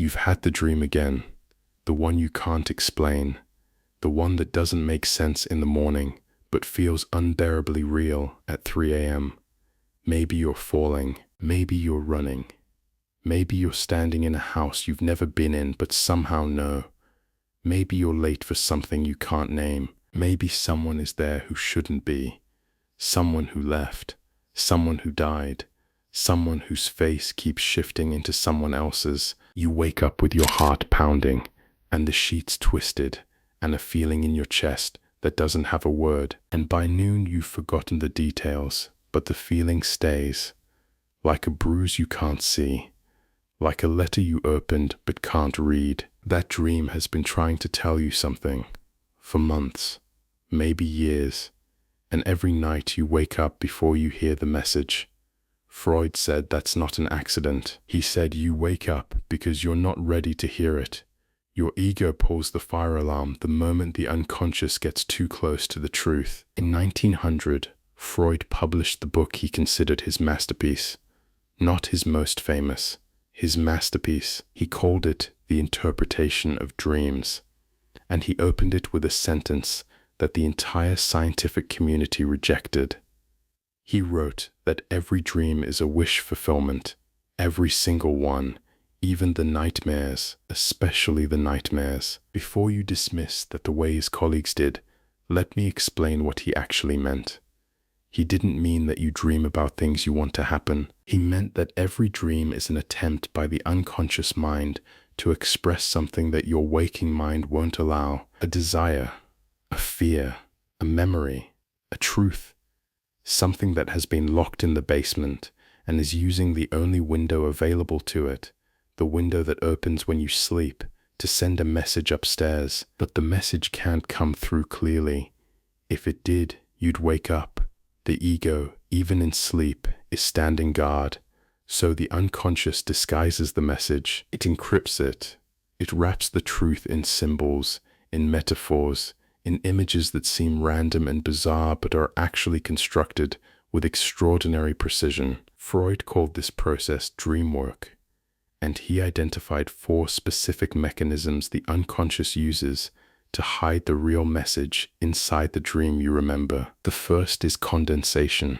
You've had the dream again, the one you can't explain, the one that doesn't make sense in the morning, but feels unbearably real at 3 a.m. Maybe you're falling, maybe you're running. Maybe you're standing in a house you've never been in but somehow know. Maybe you're late for something you can't name. Maybe someone is there who shouldn't be. Someone who left. Someone who died. Someone whose face keeps shifting into someone else's. You wake up with your heart pounding, and the sheets twisted, and a feeling in your chest that doesn't have a word. And by noon you've forgotten the details, but the feeling stays. Like a bruise you can't see. Like a letter you opened but can't read. That dream has been trying to tell you something for months, maybe years, and every night you wake up before you hear the message. Freud said that's not an accident. He said you wake up because you're not ready to hear it. Your ego pulls the fire alarm the moment the unconscious gets too close to the truth. In 1900, Freud published the book he considered his masterpiece, not his most famous. His masterpiece. He called it The Interpretation of Dreams, and he opened it with a sentence that the entire scientific community rejected. He wrote that every dream is a wish fulfillment, every single one, even the nightmares, especially the nightmares. Before you dismiss that the way his colleagues did, let me explain what he actually meant. He didn't mean that you dream about things you want to happen. He meant that every dream is an attempt by the unconscious mind to express something that your waking mind won't allow. A desire, a fear, a memory, a truth. Something that has been locked in the basement and is using the only window available to it, the window that opens when you sleep, to send a message upstairs. But the message can't come through clearly. If it did, you'd wake up. The ego, even in sleep, is standing guard. So the unconscious disguises the message. It encrypts it. It wraps the truth in symbols, in metaphors, in images that seem random and bizarre but are actually constructed with extraordinary precision. Freud called this process dream work, and he identified 4 specific mechanisms the unconscious uses to hide the real message inside the dream you remember. The first is condensation.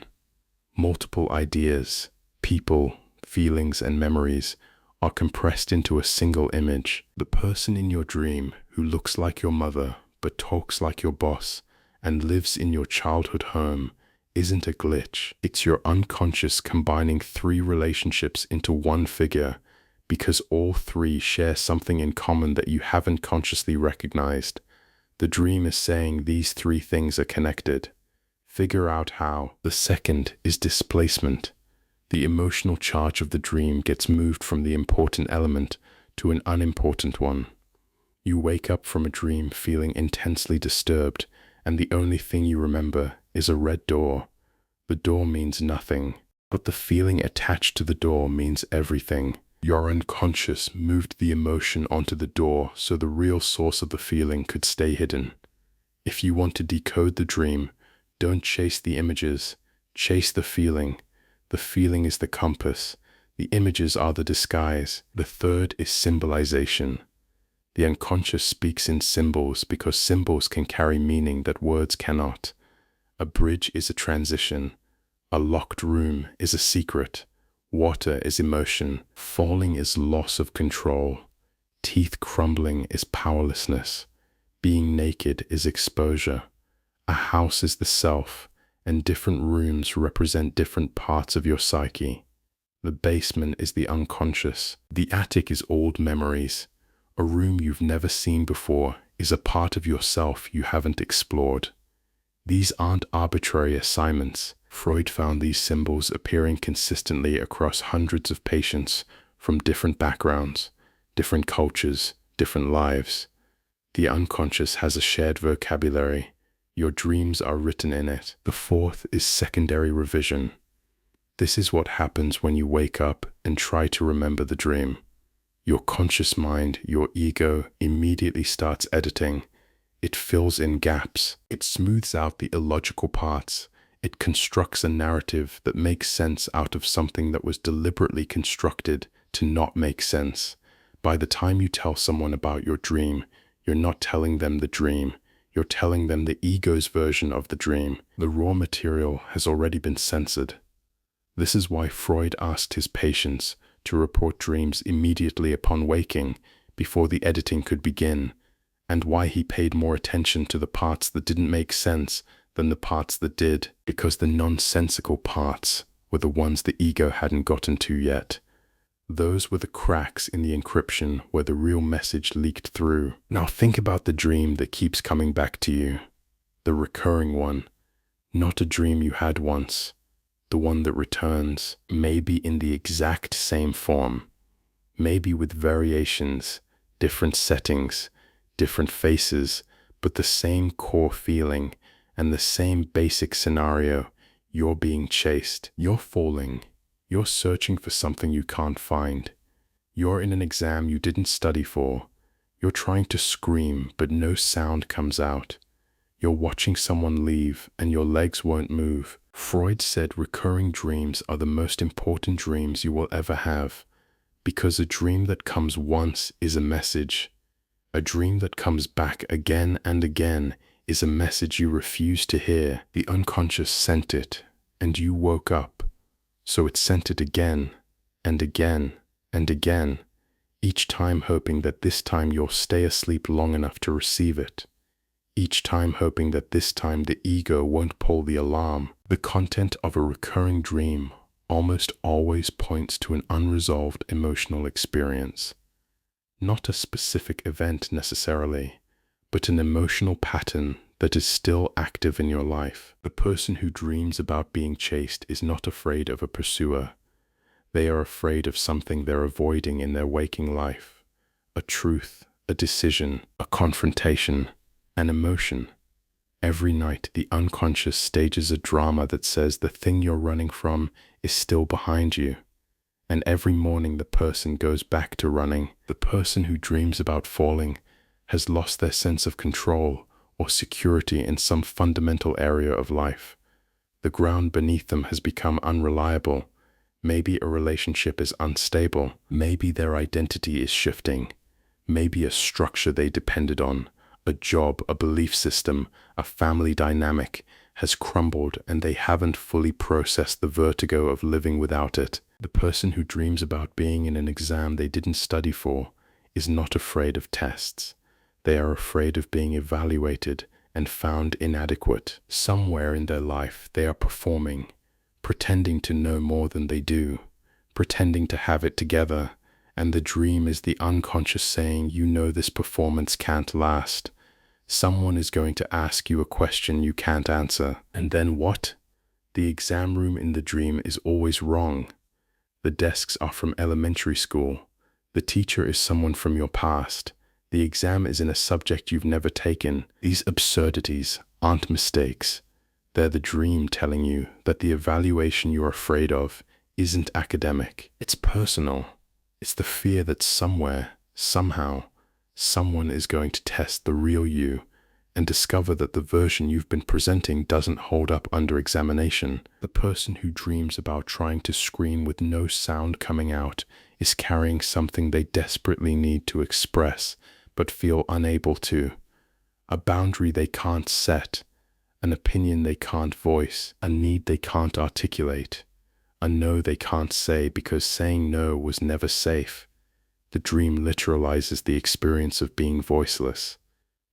Multiple ideas, people, feelings, and memories are compressed into a single image. The person in your dream who looks like your mother but talks like your boss and lives in your childhood home isn't a glitch. It's your unconscious combining 3 relationships into one figure, because all 3 share something in common that you haven't consciously recognized. The dream is saying these 3 things are connected. Figure out how. The second is displacement. The emotional charge of the dream gets moved from the important element to an unimportant one. You wake up from a dream feeling intensely disturbed, and the only thing you remember is a red door. The door means nothing, but the feeling attached to the door means everything. Your unconscious moved the emotion onto the door so the real source of the feeling could stay hidden. If you want to decode the dream, don't chase the images, chase the feeling. The feeling is the compass. The images are the disguise. The third is symbolization. The unconscious speaks in symbols because symbols can carry meaning that words cannot. A bridge is a transition. A locked room is a secret. Water is emotion. Falling is loss of control. Teeth crumbling is powerlessness. Being naked is exposure. A house is the self, and different rooms represent different parts of your psyche. The basement is the unconscious. The attic is old memories. A room you've never seen before is a part of yourself you haven't explored. These aren't arbitrary assignments. Freud found these symbols appearing consistently across hundreds of patients from different backgrounds, different cultures, different lives. The unconscious has a shared vocabulary. Your dreams are written in it. The fourth is secondary revision. This is what happens when you wake up and try to remember the dream. Your conscious mind, your ego, immediately starts editing. It fills in gaps. It smooths out the illogical parts. It constructs a narrative that makes sense out of something that was deliberately constructed to not make sense. By the time you tell someone about your dream, you're not telling them the dream. You're telling them the ego's version of the dream. The raw material has already been censored. This is why Freud asked his patients to report dreams immediately upon waking, before the editing could begin, and why he paid more attention to the parts that didn't make sense than the parts that did, because the nonsensical parts were the ones the ego hadn't gotten to yet. Those were the cracks in the encryption where the real message leaked through. Now think about the dream that keeps coming back to you, the recurring one, not a dream you had once, the one that returns, maybe in the exact same form, maybe with variations, different settings, different faces, but the same core feeling and the same basic scenario. You're being chased, you're falling, you're searching for something you can't find. You're in an exam you didn't study for. You're trying to scream, but no sound comes out. You're watching someone leave and your legs won't move. Freud said recurring dreams are the most important dreams you will ever have, because a dream that comes once is a message. A dream that comes back again and again is a message you refuse to hear. The unconscious sent it, and you woke up. So it sent it again, and again, and again, each time hoping that this time you'll stay asleep long enough to receive it. Each time hoping that this time the ego won't pull the alarm. The content of a recurring dream almost always points to an unresolved emotional experience. Not a specific event necessarily, but an emotional pattern that is still active in your life. The person who dreams about being chased is not afraid of a pursuer. They are afraid of something they're avoiding in their waking life. A truth, a decision, a confrontation, an emotion. Every night the unconscious stages a drama that says the thing you're running from is still behind you. And every morning the person goes back to running. The person who dreams about falling has lost their sense of control or security in some fundamental area of life. The ground beneath them has become unreliable. Maybe a relationship is unstable. Maybe their identity is shifting. Maybe a structure they depended on, a job, a belief system, a family dynamic has crumbled and they haven't fully processed the vertigo of living without it. The person who dreams about being in an exam they didn't study for is not afraid of tests. They are afraid of being evaluated and found inadequate. Somewhere in their life they are performing, pretending to know more than they do, pretending to have it together, and the dream is the unconscious saying, you know this performance can't last. Someone is going to ask you a question you can't answer. And then what? The exam room in the dream is always wrong. The desks are from elementary school. The teacher is someone from your past. The exam is in a subject you've never taken. These absurdities aren't mistakes. They're the dream telling you that the evaluation you're afraid of isn't academic. It's personal. It's the fear that somewhere, somehow, someone is going to test the real you and discover that the version you've been presenting doesn't hold up under examination. The person who dreams about trying to scream with no sound coming out is carrying something they desperately need to express but feel unable to. A boundary they can't set, an opinion they can't voice, a need they can't articulate, a no they can't say because saying no was never safe. The dream literalizes the experience of being voiceless.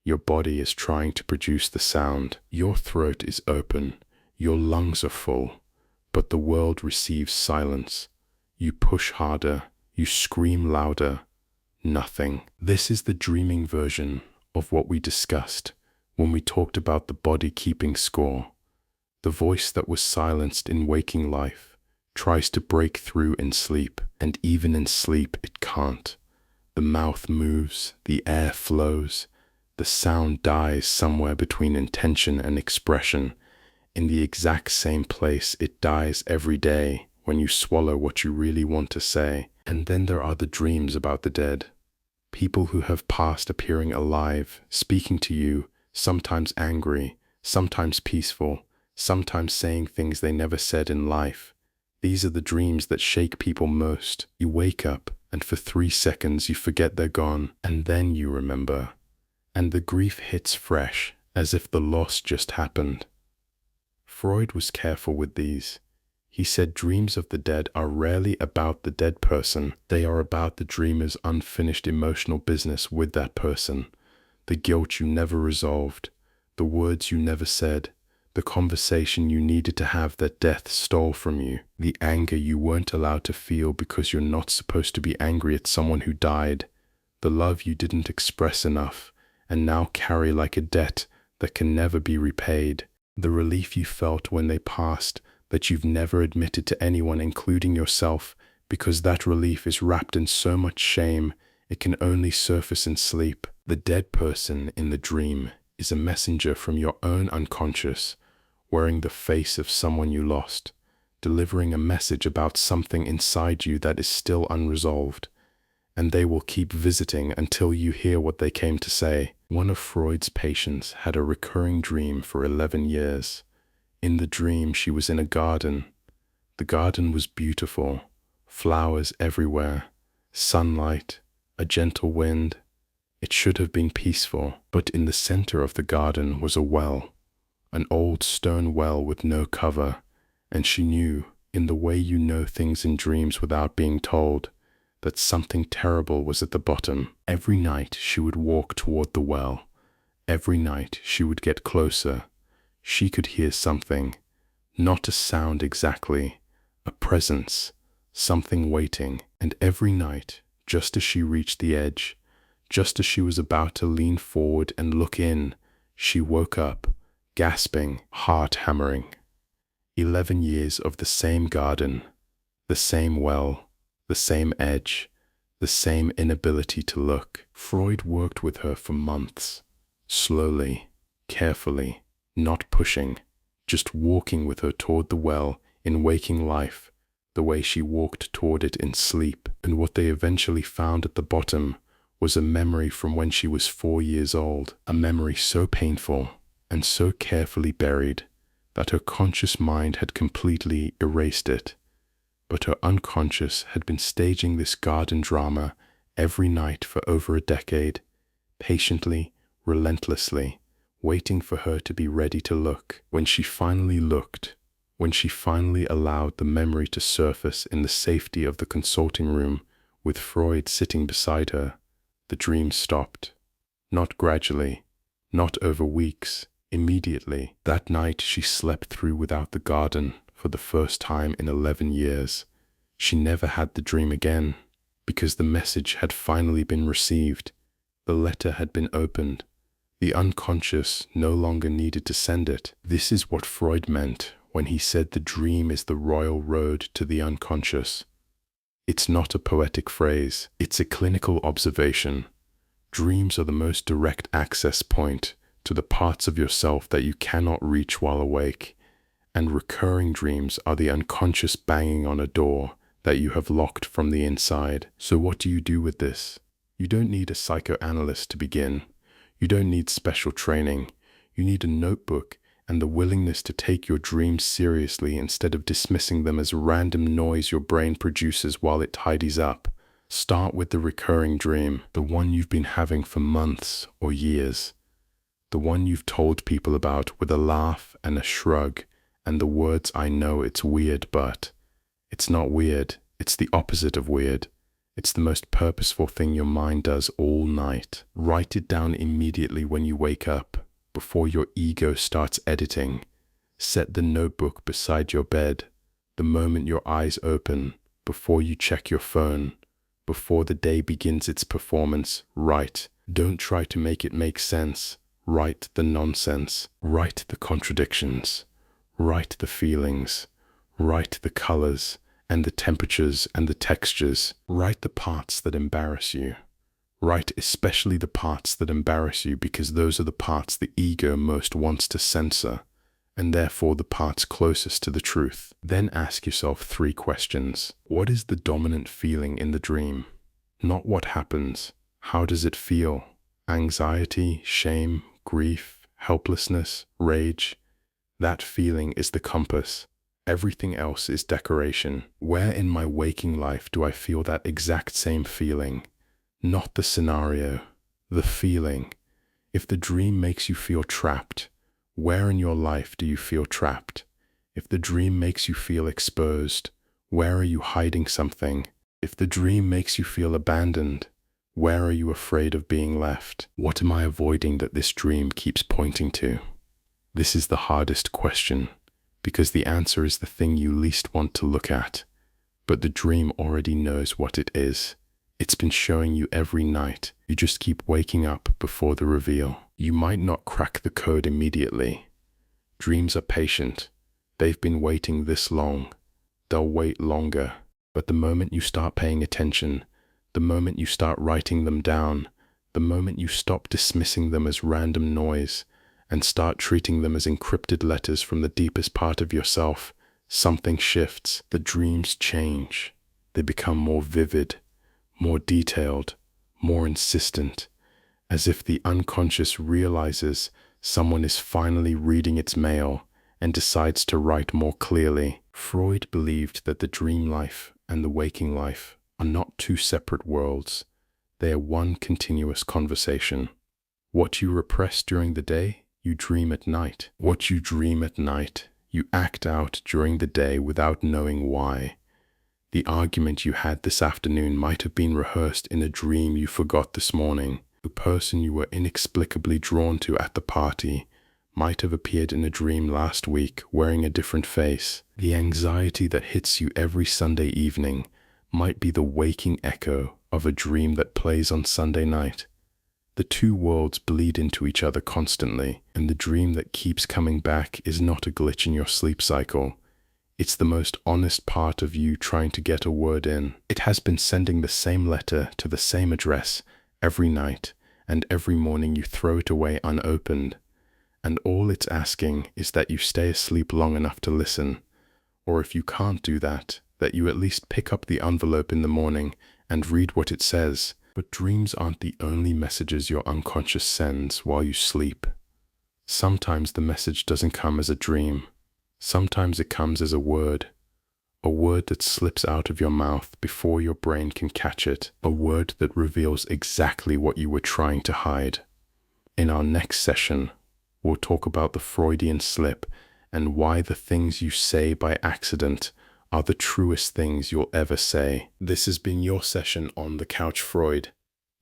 Your body is trying to produce the sound. Your throat is open. Your lungs are full. But the world receives silence. You push harder. You scream louder. Nothing. This is the dreaming version of what we discussed when we talked about the body keeping score. The voice that was silenced in waking life tries to break through in sleep, and even in sleep it can't. The mouth moves, the air flows, the sound dies somewhere between intention and expression. In the exact same place it dies every day when you swallow what you really want to say. And then there are the dreams about the dead. People who have passed appearing alive, speaking to you, sometimes angry, sometimes peaceful, sometimes saying things they never said in life. These are the dreams that shake people most. You wake up, and for 3 seconds you forget they're gone, and then you remember, and the grief hits fresh, as if the loss just happened. Freud was careful with these. He said dreams of the dead are rarely about the dead person, they are about the dreamer's unfinished emotional business with that person, the guilt you never resolved, the words you never said, the conversation you needed to have that death stole from you, the anger you weren't allowed to feel because you're not supposed to be angry at someone who died, the love you didn't express enough and now carry like a debt that can never be repaid, the relief you felt when they passed that you've never admitted to anyone, including yourself, because that relief is wrapped in so much shame it can only surface in sleep. The dead person in the dream is a messenger from your own unconscious, wearing the face of someone you lost, delivering a message about something inside you that is still unresolved, and they will keep visiting until you hear what they came to say. One of Freud's patients had a recurring dream for 11 years. In the dream, she was in a garden. The garden was beautiful, flowers everywhere, sunlight, a gentle wind. It should have been peaceful, but in the center of the garden was a well, an old stone well with no cover, and she knew, in the way you know things in dreams without being told, that something terrible was at the bottom. Every night she would walk toward the well. Every night she would get closer. She could hear something, not a sound exactly, a presence, something waiting, and every night, just as she reached the edge, just as she was about to lean forward and look in, she woke up, gasping, heart hammering. 11 years of the same garden, the same well, the same edge, the same inability to look. Freud worked with her for months, slowly, carefully, not pushing, just walking with her toward the well in waking life, the way she walked toward it in sleep. And what they eventually found at the bottom was a memory from when she was 4 years old, a memory so painful and so carefully buried that her conscious mind had completely erased it. But her unconscious had been staging this garden drama every night for over a decade, patiently, relentlessly, waiting for her to be ready to look. When she finally looked, when she finally allowed the memory to surface in the safety of the consulting room with Freud sitting beside her, the dream stopped. Not gradually, not over weeks, immediately. That night she slept through without the garden for the first time in 11 years. She never had the dream again, because the message had finally been received. The letter had been opened. The unconscious no longer needed to send it. This is what Freud meant when he said the dream is the royal road to the unconscious. It's not a poetic phrase, it's a clinical observation. Dreams are the most direct access point to the parts of yourself that you cannot reach while awake, and recurring dreams are the unconscious banging on a door that you have locked from the inside. So what do you do with this? You don't need a psychoanalyst to begin. You don't need special training. You need a notebook and the willingness to take your dreams seriously instead of dismissing them as random noise your brain produces while it tidies up. Start with the recurring dream, the one you've been having for months or years, the one you've told people about with a laugh and a shrug and the words, "I know it's weird, but..." It's not weird, it's the opposite of weird. It's the most purposeful thing your mind does all night. Write it down immediately when you wake up, before your ego starts editing. Set the notebook beside your bed, the moment your eyes open, before you check your phone, before the day begins its performance. Write. Don't try to make it make sense. Write the nonsense. Write the contradictions. Write the feelings. Write the colors and the temperatures and the textures. Write the parts that embarrass you. Write especially the parts that embarrass you, because those are the parts the ego most wants to censor, and therefore the parts closest to the truth. Then ask yourself 3 questions. What is the dominant feeling in the dream? Not what happens. How does it feel? Anxiety, shame, grief, helplessness, rage. That feeling is the compass. Everything else is decoration. Where in my waking life do I feel that exact same feeling? Not the scenario, the feeling. If the dream makes you feel trapped, where in your life do you feel trapped? If the dream makes you feel exposed, where are you hiding something? If the dream makes you feel abandoned, where are you afraid of being left? What am I avoiding that this dream keeps pointing to? This is the hardest question, because the answer is the thing you least want to look at. But the dream already knows what it is. It's been showing you every night. You just keep waking up before the reveal. You might not crack the code immediately. Dreams are patient. They've been waiting this long. They'll wait longer. But the moment you start paying attention, the moment you start writing them down, the moment you stop dismissing them as random noise and start treating them as encrypted letters from the deepest part of yourself, something shifts. The dreams change. They become more vivid, more detailed, more insistent, as if the unconscious realizes someone is finally reading its mail and decides to write more clearly. Freud believed that the dream life and the waking life are not two separate worlds. They are one continuous conversation. What you repress during the day, you dream at night. What you dream at night, you act out during the day without knowing why. The argument you had this afternoon might have been rehearsed in a dream you forgot this morning. The person you were inexplicably drawn to at the party might have appeared in a dream last week wearing a different face. The anxiety that hits you every Sunday evening might be the waking echo of a dream that plays on Sunday night. The two worlds bleed into each other constantly, and the dream that keeps coming back is not a glitch in your sleep cycle. It's the most honest part of you trying to get a word in. It has been sending the same letter to the same address every night, and every morning you throw it away unopened. And all it's asking is that you stay asleep long enough to listen, or if you can't do that, that you at least pick up the envelope in the morning and read what it says. But dreams aren't the only messages your unconscious sends while you sleep. Sometimes the message doesn't come as a dream. Sometimes it comes as a word that slips out of your mouth before your brain can catch it, a word that reveals exactly what you were trying to hide. In our next session, we'll talk about the Freudian slip and why the things you say by accident are the truest things you'll ever say. This has been your session on The Couch Freud.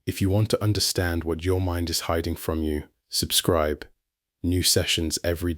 If you want to understand what your mind is hiding from you, subscribe. New sessions every day.